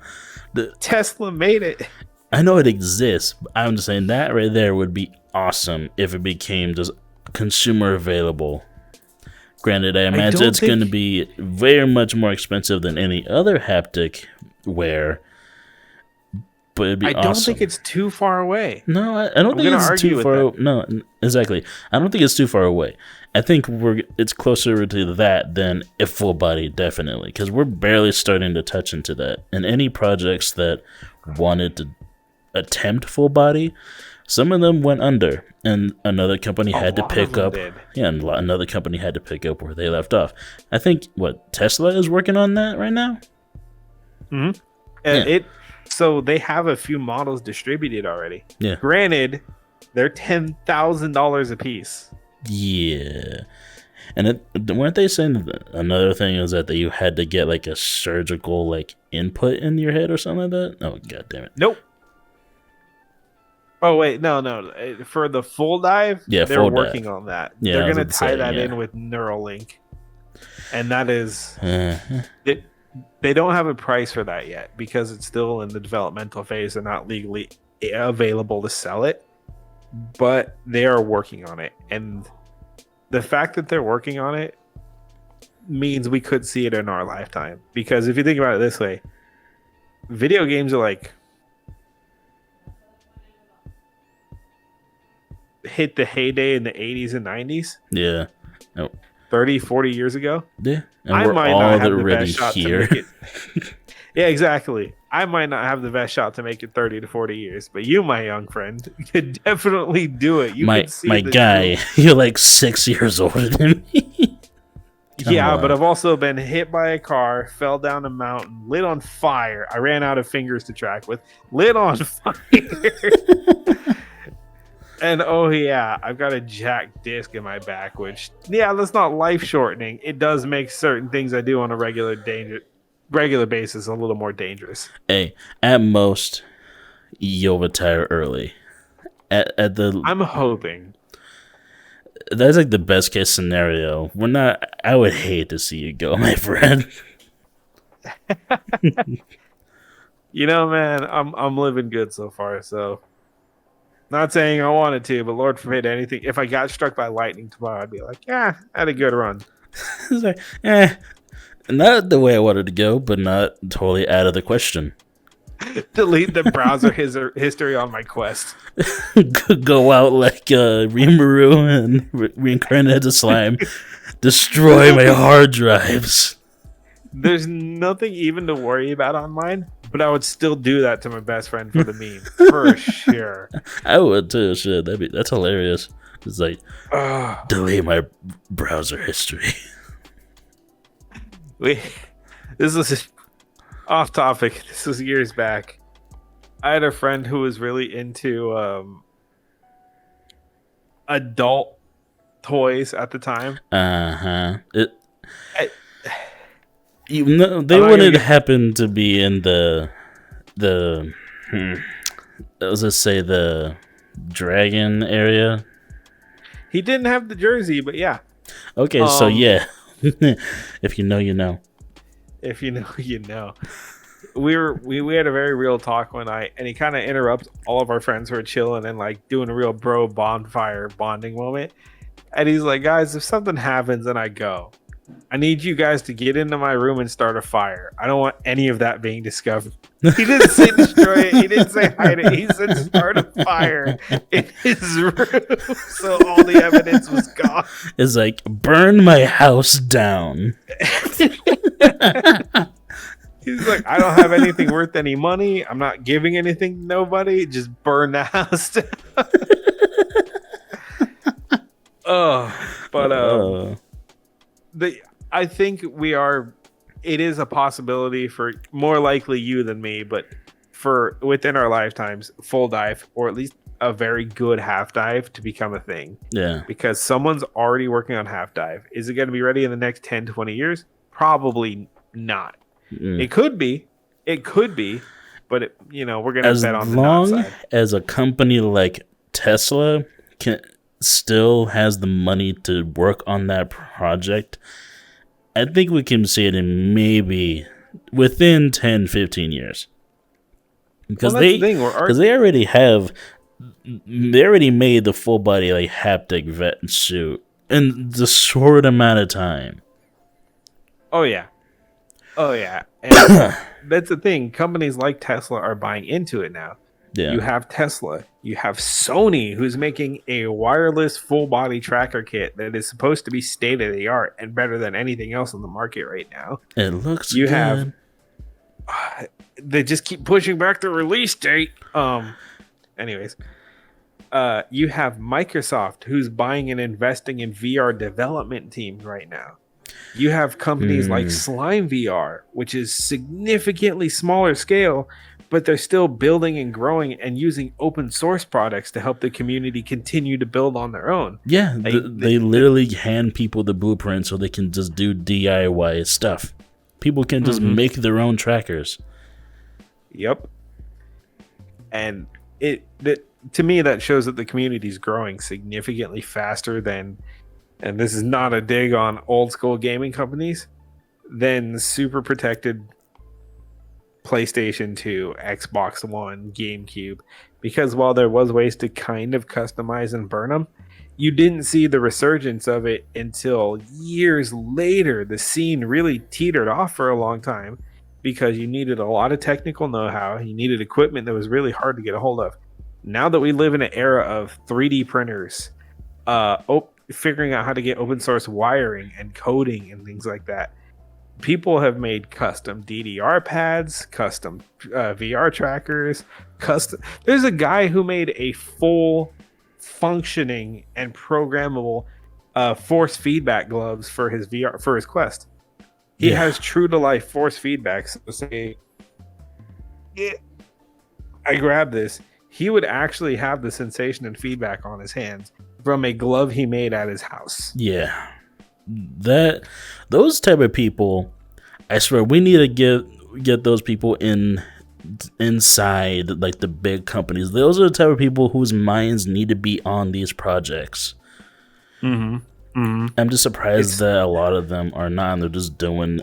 Tesla made it. I know it exists, but I'm just saying that right there would be awesome if it became just consumer available. Granted, I imagine it's going to be very much more expensive than any other haptic wear, but it'd be awesome. I don't think it's too far away. No, I don't think it's too far. No, exactly. I don't think it's too far away. I think it's closer to that than a full body, definitely, because we're barely starting to touch into that. And any projects that wanted to attempt full body, some of them went under, and another company had to pick up. Yeah, and another company had to pick up where they left off. I think Tesla is working on that right now. Mm-hmm. And so they have a few models distributed already. Yeah. Granted, they're $10,000 a piece. Yeah. And weren't they saying that another thing is that you had to get like a surgical like input in your head or something like that? Oh, god damn it. Nope. Oh wait, no. For the full dive, they're working on that. Yeah, they're gonna tie that in with Neuralink, and that is it. They don't have a price for that yet because it's still in the developmental phase and not legally available to sell it. But they are working on it, and the fact that they're working on it means we could see it in our lifetime. Because if you think about it this way, video games are like hit the heyday in the 80s and 90s. Yeah. Oh. 30, 40 years ago. Yeah. And I we're might not have the already best shot here. to make it. Yeah, exactly. I might not have the best shot to make it 30 to 40 years, but you, my young friend, could definitely do it. You my could see my the guy, you're like 6 years older than me. Yeah, on. but I've also been hit by a car, fell down a mountain, lit on fire. I ran out of fingers to track with, lit on fire. And oh yeah, I've got a jacked disc in my back, which that's not life shortening. It does make certain things I do on a regular basis a little more dangerous. Hey, at most, you'll retire early. At the I'm hoping. That's like the best case scenario. I would hate to see you go, my friend. Man, I'm living good so far, so not saying I wanted to, but Lord forbid anything. If I got struck by lightning tomorrow, I'd be like, I had a good run. It's like, not the way I wanted to go, but not totally out of the question. Delete the browser history on my quest. Go out like Rimuru and reincarnate as a slime. Destroy my hard drives. There's nothing even to worry about on mine, but I would still do that to my best friend for the meme. For sure. I would too. Shit, that's hilarious. It's like, delete my browser history. This is off topic. This was years back. I had a friend who was really into adult toys at the time. They wouldn't happen to be in the let's say the dragon area. He didn't have the jersey, but yeah. Okay, so yeah. If you know, you know. If you know, you know. We had a very real talk one night, and he kind of interrupts all of our friends who are chilling and like doing a real bro bonfire bonding moment. And he's like, guys, if something happens and I go, I need you guys to get into my room and start a fire. I don't want any of that being discovered. He didn't say destroy it. He didn't say hide it. He said start a fire in his room. So all the evidence was gone. It's like, burn my house down. He's like, I don't have anything worth any money. I'm not giving anything to nobody. Just burn the house down. I think it is a possibility for more likely you than me, but for within our lifetimes, full dive or at least a very good half dive to become a thing. Yeah. Because someone's already working on half dive. Is it going to be ready in the next 10, 20 years? Probably not. It could be, but we're going to bet on the not side. As long as a company like Tesla still has the money to work on that project, I think we can see it in maybe within 10, 15 years. Because they already made the full body like haptic vet suit in the short amount of time. Oh yeah. And that's the thing. Companies like Tesla are buying into it now. Yeah. You have Tesla. You have Sony, who's making a wireless full body tracker kit that is supposed to be state of the art and better than anything else on the market right now. It looks good. They just keep pushing back the release date. Anyways, you have Microsoft, who's buying and investing in VR development teams right now. You have companies like Slime VR, which is significantly smaller scale, but they're still building and growing and using open source products to help the community continue to build on their own. Yeah, they literally hand people the blueprint so they can just do DIY stuff. People can just make their own trackers. Yep. And to me, that shows that the community is growing significantly faster than, and this is not a dig on old school gaming companies, than super protected PlayStation 2, Xbox One, GameCube. Because while there was ways to kind of customize and burn them, you didn't see the resurgence of it until years later. The scene really teetered off for a long time because you needed a lot of technical know-how. You needed equipment that was really hard to get a hold of. Now that we live in an era of 3D printers, figuring out how to get open source wiring and coding and things like that, people have made custom DDR pads, custom VR trackers, custom. There's a guy who made a full functioning and programmable force feedback gloves for his VR for his Quest. He has true to life force feedback. So say, I grab this, he would actually have the sensation and feedback on his hands from a glove he made at his house. Yeah. Those type of people, I swear we need to get those people inside like the big companies. Those are the type of people whose minds need to be on these projects. I'm just surprised that a lot of them are not, and they're just doing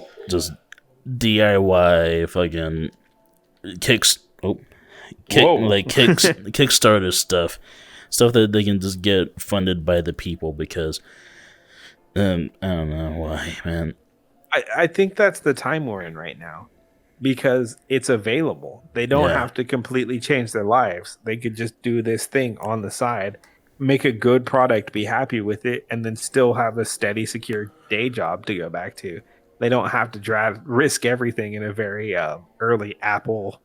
DIY fucking Kickstarter stuff that they can just get funded by the people because I don't know why, man. I think that's the time we're in right now because it's available. They don't have to completely change their lives. They could just do this thing on the side, make a good product, be happy with it, and then still have a steady, secure day job to go back to. They don't have to risk everything in a very early Apple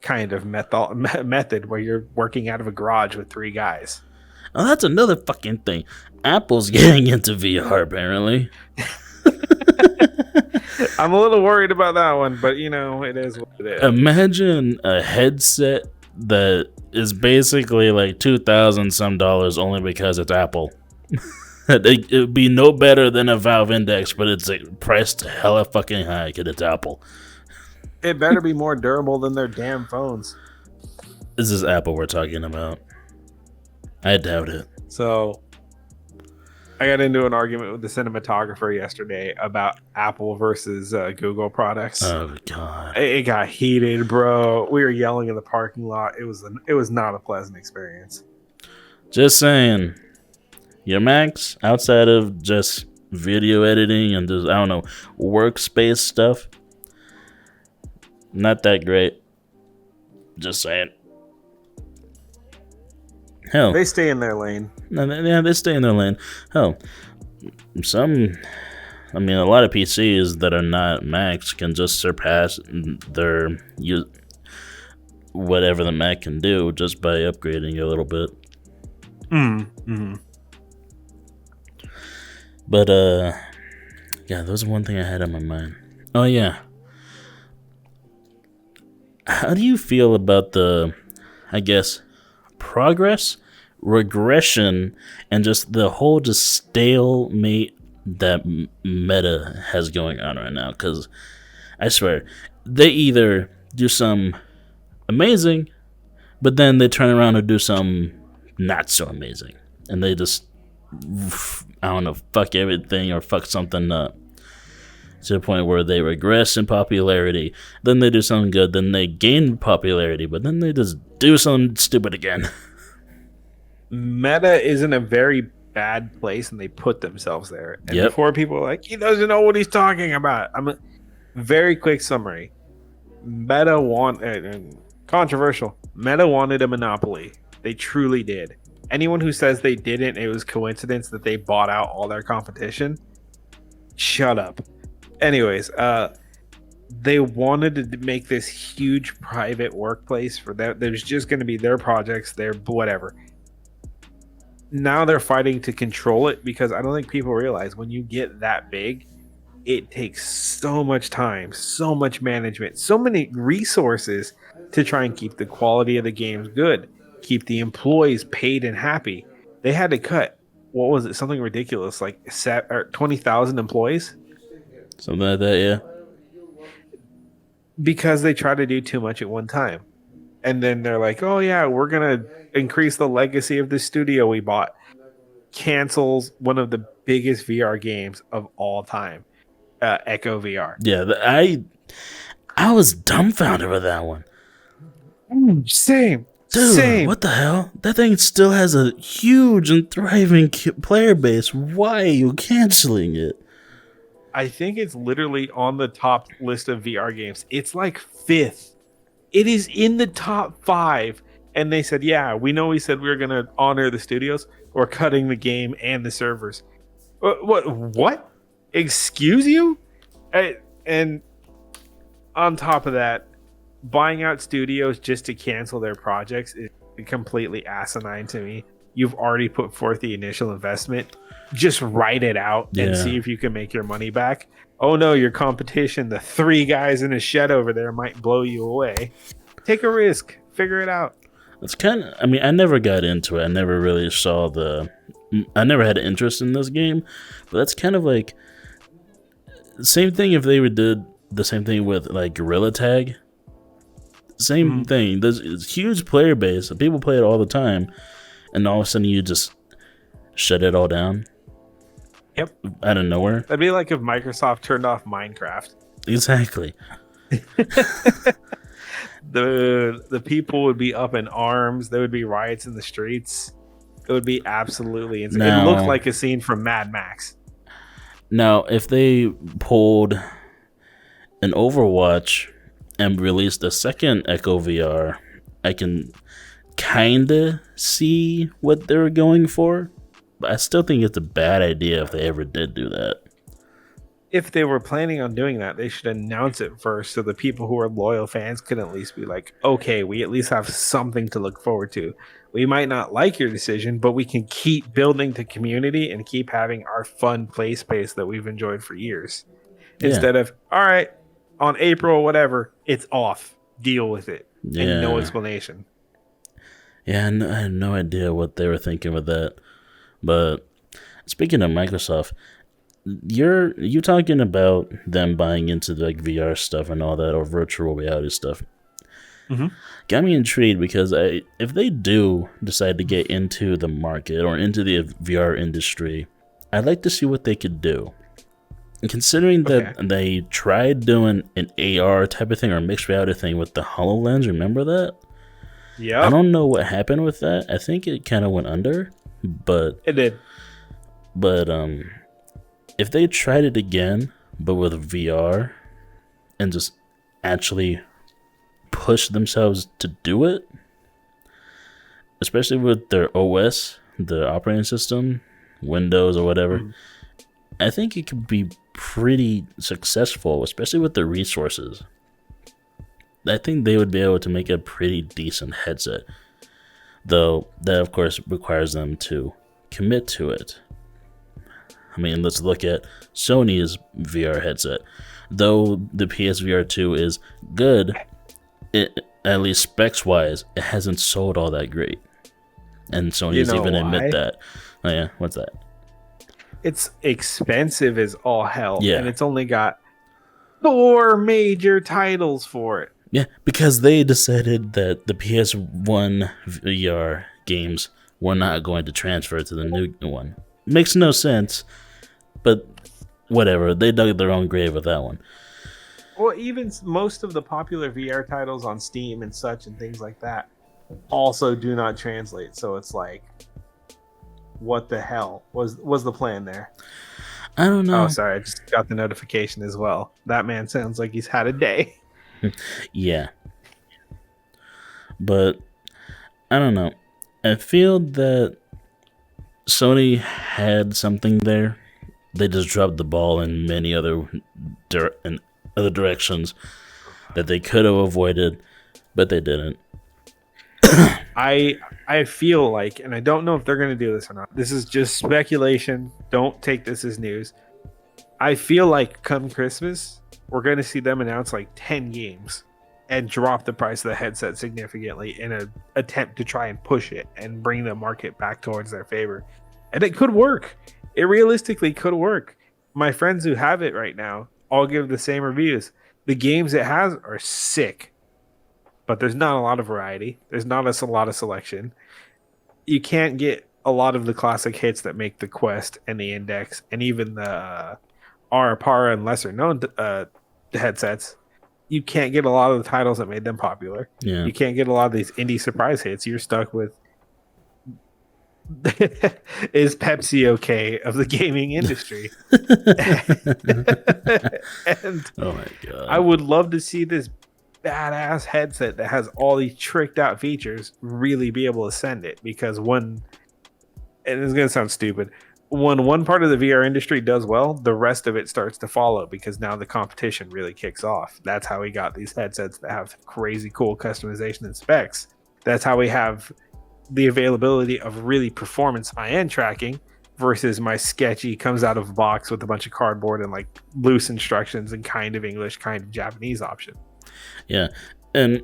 kind of method where you're working out of a garage with 3 guys. Oh, that's another fucking thing. Apple's getting into VR, apparently. I'm a little worried about that one, but it is what it is. Imagine a headset that is basically like $2,000 some only because it's Apple. It would be no better than a Valve Index, but it's like priced hella fucking high because it's Apple. It better be more durable than their damn phones. This is Apple we're talking about. I doubt it. So, I got into an argument with the cinematographer yesterday about Apple versus Google products. Oh god! It got heated, bro. We were yelling in the parking lot. It was not a pleasant experience. Just saying, your Macs outside of just video editing and just workspace stuff, not that great. Just saying. Hell, they stay in their lane. Yeah, they stay in their lane. Hell, a lot of PCs that are not Macs can just surpass their whatever the Mac can do just by upgrading a little bit. But yeah, that was one thing I had on my mind. Oh yeah, how do you feel about the, I guess, progress, regression, and just the whole stalemate that Meta has going on right now? Because I swear, they either do some amazing, but then they turn around and do some not so amazing, and they just, fuck everything or fuck something up to the point where they regress in popularity. Then they do something good, then they gain popularity, but then they just do something stupid again. Meta is in a very bad place, and they put themselves there. And before people are like, he doesn't know what he's talking about. Very quick summary. Meta controversial. Meta wanted a monopoly. They truly did. Anyone who says they didn't, it was coincidence that they bought out all their competition, shut up. Anyways, they wanted to make this huge private workplace for them. There's just going to be their projects, their whatever. Now they're fighting to control it because I don't think people realize when you get that big, it takes so much time, so much management, so many resources to try and keep the quality of the games good, keep the employees paid and happy. They had to cut, what was it, something ridiculous, like 20,000 employees? Something like that, yeah. Because they try to do too much at one time. And then they're like, oh yeah, we're going to increase the legacy of the studio we bought. Cancels one of the biggest VR games of all time, Echo VR. Yeah, I was dumbfounded with that one. Same. Dude, Same. what the hell? That thing still has a huge and thriving player base. Why are you canceling it? I think it's literally on the top list of VR games. It's like 5th. It is in the top 5. And they said, yeah, we said we were going to honor the studios. We're cutting the game and the servers. What? Excuse you? And on top of that, buying out studios just to cancel their projects is completely asinine to me. You've already put forth the initial investment. Just write it out and see if you can make your money back. Oh no, your competition, the 3 guys in a shed over there might blow you away. Take a risk. Figure it out. It's kind of, I mean, I never got into it. I never really I never had an interest in this game, but that's kind of like same thing if they did the same thing with like Gorilla Tag. Same thing. There's a huge player base. People play it all the time, and all of a sudden you just shut it all down. Yep. Out of nowhere. That'd be like if Microsoft turned off Minecraft. Exactly. The people would be up in arms. There would be riots in the streets. It would be absolutely insane. It looked like a scene from Mad Max. Now, if they pulled an Overwatch and released a second Echo VR, I can kinda see what they were going for, but I still think it's a bad idea if they ever did do that. If they were planning on doing that, they should announce it first so the people who are loyal fans can at least be like, okay, we at least have something to look forward to. We might not like your decision, but we can keep building the community and keep having our fun play space that we've enjoyed for years. Yeah. Instead of, all right, on April, whatever, it's off. Deal with it. Yeah. And no explanation. Yeah, I had no idea what they were thinking with that. But speaking of Microsoft, you talking about them buying into the like VR stuff and all that, or virtual reality stuff. Got me intrigued because if they do decide to get into the market or into the VR industry, I'd like to see what they could do. And considering that they tried doing an AR type of thing or mixed reality thing with the HoloLens, remember that? Yeah. I don't know what happened with that. I think it kind of went under, but it did. But if they tried it again, but with VR, and just actually push themselves to do it, especially with their OS, the operating system, Windows or whatever, I think it could be pretty successful, especially with the resources. I think they would be able to make a pretty decent headset, though that of course requires them to commit to it. I mean, let's look at Sony's VR headset. Though the PSVR 2 is good, at least specs-wise, it hasn't sold all that great. And Sony's even admit that. Oh yeah, what's that? It's expensive as all hell. Yeah. And it's only got 4 major titles for it. Yeah, because they decided that the PS1 VR games were not going to transfer to the new one. Makes no sense, but whatever. They dug their own grave with that one. Well, even most of the popular VR titles on Steam and such and things like that also do not translate. So it's like, what the hell was the plan there? I don't know. Oh, sorry. I just got the notification as well. That man sounds like he's had a day. Yeah. But I don't know. I feel that Sony had something there. They just dropped the ball in many other directions that they could have avoided, but they didn't. I feel like, and I don't know if they're going to do this or not. This is just speculation. Don't take this as news. I feel like come Christmas, we're going to see them announce like 10 games and drop the price of the headset significantly in an attempt to try and push it and bring the market back towards their favor. And it could work. It realistically could work. My friends who have it right now all give the same reviews. The games it has are sick, but there's not a lot of variety. There's not a lot of selection. You can't get a lot of the classic hits that make the Quest and the Index and even the Para and lesser known headsets. you can't get a lot of the titles that made them popular. Yeah. You can't get a lot of these indie surprise hits. You're stuck with is Pepsi okay of the gaming industry? And Oh my god. I would love to see this badass headset that has all these tricked out features really be able to send it, because and it's going to sound stupid, when one part of the VR industry does well, the rest of it starts to follow, because now the competition really kicks off. That's how we got these headsets that have crazy cool customization and specs. That's how we have the availability of really performance high-end tracking versus my sketchy comes out of a box with a bunch of cardboard and like loose instructions and kind of English, kind of Japanese option. Yeah, and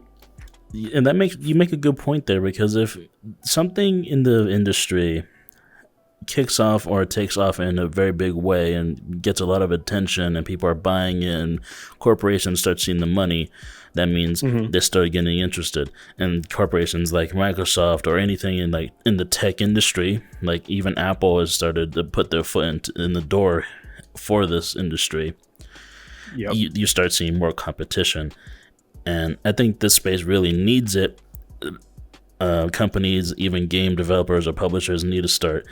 that makes you make a good point there, because if something in the industry kicks off or takes off in a very big way and gets a lot of attention and people are buying it and corporations start seeing the money, that means they start getting interested. And corporations like Microsoft or anything in the tech industry, like even Apple has started to put their foot in the door for this industry. Yep. You start seeing more competition. And I think this space really needs it. Companies, even game developers or publishers, need to start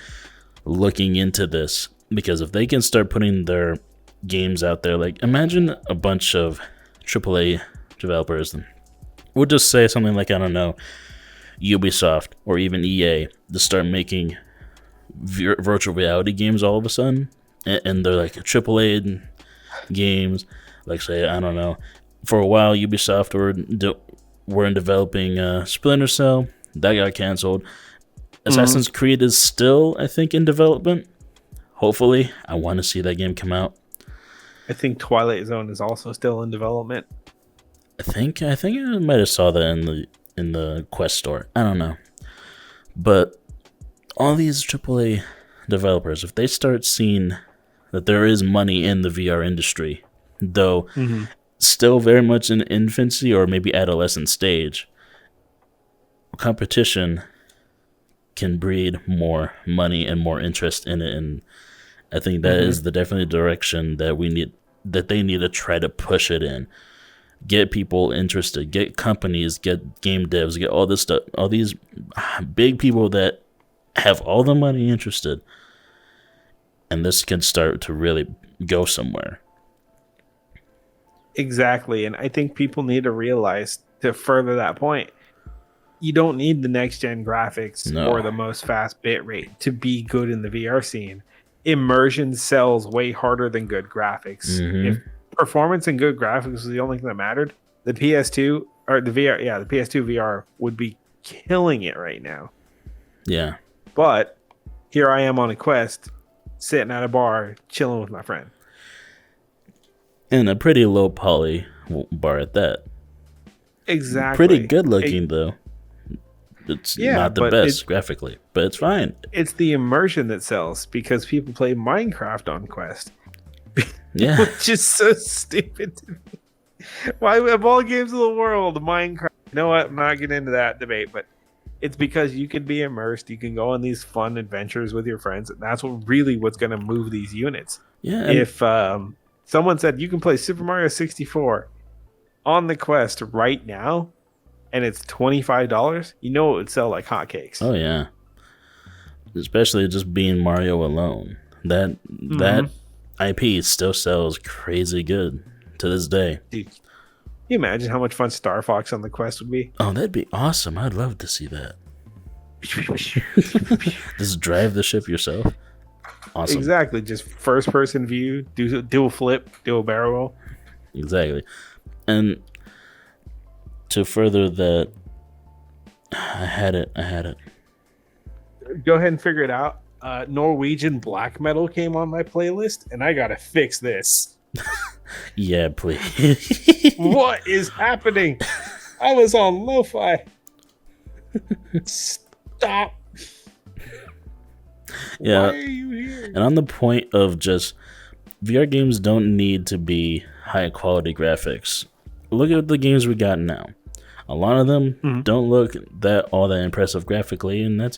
looking into this, because if they can start putting their games out there, like imagine a bunch of AAA developers, we'll just say something like, I don't know, Ubisoft or even EA, to start making virtual reality games all of a sudden, and they're like AAA games, like say, I don't know, for a while Ubisoft were in developing Splinter Cell, that got canceled. Assassin's Creed is still, I think, in development. Hopefully, I want to see that game come out. I think Twilight Zone is also still in development. I think I might have saw that in the Quest store. I don't know, but all these AAA developers, if they start seeing that there is money in the VR industry, though still very much in infancy or maybe adolescent stage, competition can breed more money and more interest in it, and I think that is the definitely direction that they need to try to push it in. Get people interested, get companies, get game devs, get all this stuff, all these big people that have all the money interested, and this can start to really go somewhere. Exactly, and I think people need to realize, to further that point, you don't need the next gen graphics or the most fast bit rate to be good in the VR scene. Immersion sells way harder than good graphics. If performance and good graphics was the only thing that mattered, the PS2 or the VR, the PS2 VR would be killing it right now. Yeah. But here I am on a Quest, sitting at a bar, chilling with my friend. And a pretty low poly bar at that. Exactly. Pretty good looking though. It's not the best graphically, but it's fine. It's the immersion that sells, because people play Minecraft on Quest. Yeah. Which is so stupid to me. Why, of all games in the world, Minecraft? You know what? I'm not getting into that debate, but it's because you can be immersed. You can go on these fun adventures with your friends, and that's what's going to move these units. Yeah. If someone said you can play Super Mario 64 on the Quest right now, and it's $25, you know it would sell like hotcakes. Oh yeah, especially just being Mario alone. That IP still sells crazy good to this day. Dude, can you imagine how much fun Star Fox on the Quest would be? Oh, that'd be awesome. I'd love to see that. Just drive the ship yourself. Awesome. Exactly. Just first person view, do a flip, do a barrel roll. Exactly. And to further that, I had it. Go ahead and figure it out. Norwegian black metal came on my playlist, and I gotta fix this. Yeah, please. What is happening? I was on lo-fi. Stop. Yeah. Why are you here? And on the point of just VR games don't need to be high quality graphics. Look at the games we got now. A lot of them don't look all that impressive graphically, and that's,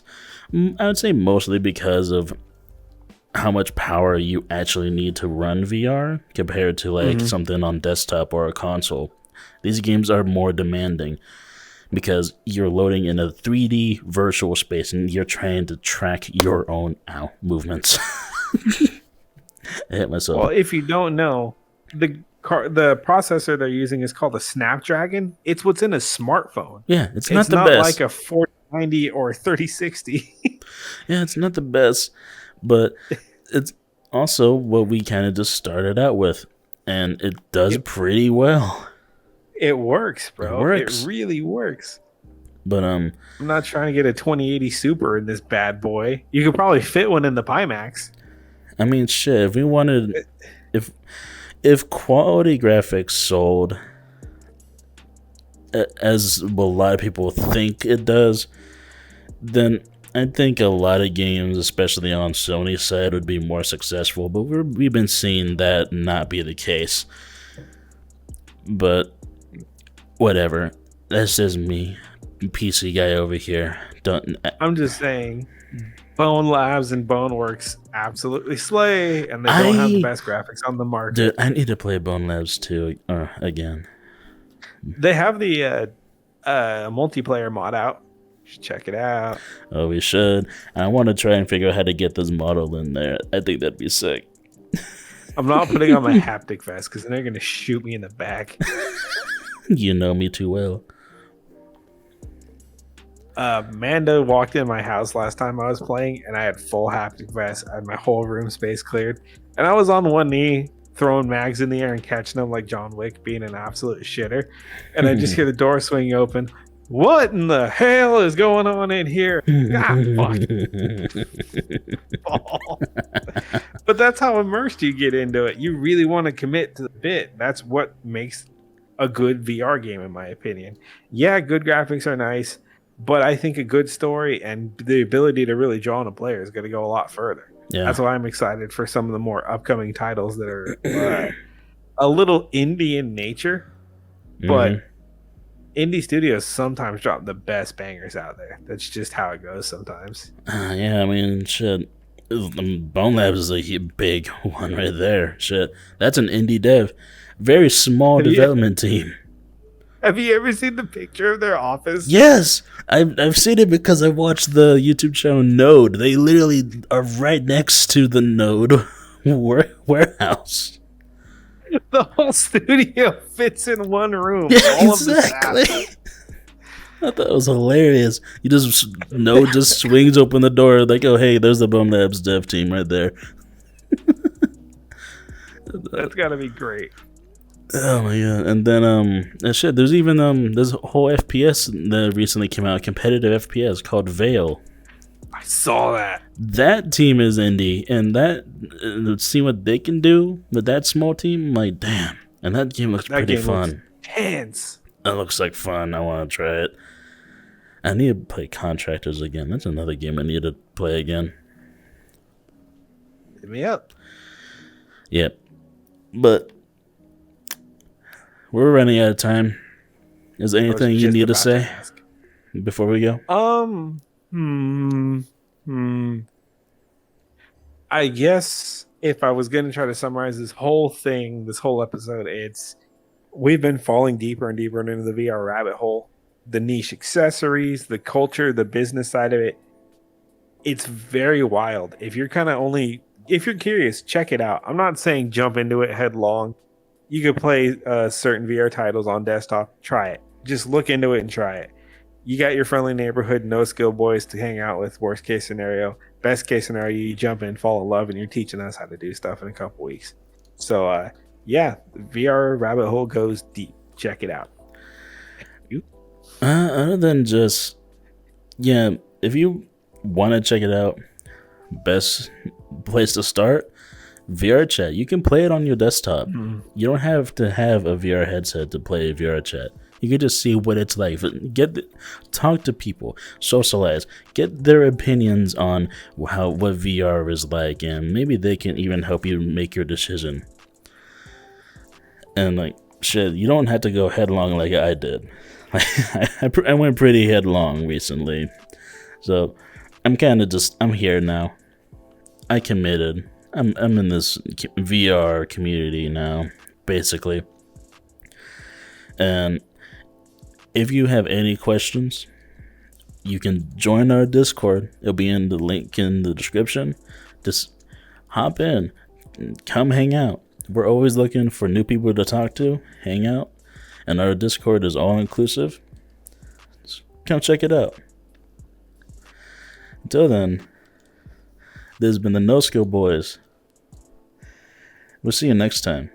I would say, mostly because of how much power you actually need to run VR compared to like something on desktop or a console. These games are more demanding because you're loading in a 3D virtual space and you're trying to track your own movements. I hit myself. Well, if you don't know, the processor they're using is called a Snapdragon. It's what's in a smartphone. Yeah, it's not the best. Like a 4090 or 3060. Yeah, it's not the best, but it's also what we kind of just started out with, and it does pretty well. It works, bro. It works. It really works. But I'm not trying to get a 2080 Super in this bad boy. You could probably fit one in the Pimax. I mean, shit. If we wanted, if quality graphics sold as well, a lot of people think it does, then I think a lot of games, especially on Sony's side, would be more successful. But we've been seeing that not be the case. But whatever. That's just me, PC guy over here. I'm just saying, Bone Labs and Boneworks absolutely slay, and they don't have the best graphics on the market. Dude, I need to play Bone Labs 2 again. They have the multiplayer mod out. You should check it out. Oh, we should. I want to try and figure out how to get this model in there. I think that'd be sick. I'm not putting on my haptic vest because then they're going to shoot me in the back. You know me too well. Manda walked in my house last time I was playing, and I had full haptic vest. I had my whole room space cleared, and I was on one knee throwing mags in the air and catching them like John Wick, being an absolute shitter. And I just hear the door swing open. What in the hell is going on in here? Fuck. But that's how immersed you get into it. You really want to commit to the bit. That's what makes a good VR game, in my opinion. Yeah, good graphics are nice, but I think a good story and the ability to really draw on a player is going to go a lot further. Yeah. That's why I'm excited for some of the more upcoming titles that are a little indie in nature, but indie studios sometimes drop the best bangers out there. That's just how it goes sometimes. Yeah, I mean, shit. Bone Labs is a big one right there. Shit. That's an indie dev. Very small development team. Have you ever seen the picture of their office? Yes. I've seen it because I watched the YouTube channel Node. They literally are right next to the Node warehouse. The whole studio fits in one room. Yeah, exactly. I thought it was hilarious. Node just swings open the door like, oh, hey, there's the Bone Labs dev team right there. That's got to be great. Oh my god! And then shit. There's even there's a whole FPS that recently came out, competitive FPS called Veil. I saw that. That team is indie, and see what they can do with that small team. Like, damn! And that game looks pretty fun. Intense. That looks like fun. I want to try it. I need to play Contractors again. That's another game I need to play again. Hit me up. Yep, but. We're running out of time. Is there anything you need to say before we go? I guess if I was going to try to summarize this whole thing, this whole episode, it's we've been falling deeper and deeper into the VR rabbit hole. The niche accessories, the culture, the business side of it. It's very wild. If you're curious, check it out. I'm not saying jump into it headlong. You could play certain VR titles on desktop. Try it. Just look into it and try it. You got your friendly neighborhood NoSkill boys to hang out with. Worst case scenario. Best case scenario, you jump in, fall in love, and you're teaching us how to do stuff in a couple weeks. So, yeah, the VR rabbit hole goes deep. Check it out. You? Other than just, yeah, if you want to check it out, best place to start. VrChat. You can play it on your desktop. You don't have to have a VR headset to play VrChat. You can just see what it's like. Talk to people, socialize, get their opinions on what VR is like, and maybe they can even help you make your decision. And like shit, you don't have to go headlong like I did. I went pretty headlong recently, so I'm here now. I committed. I'm in this VR community now, basically. And if you have any questions, you can join our Discord. It'll be in the link in the description. Just hop in, come hang out. We're always looking for new people to talk to, hang out, and our Discord is all inclusive. Just come check it out. Until then, this has been the NoSkill Boys. We'll see you next time.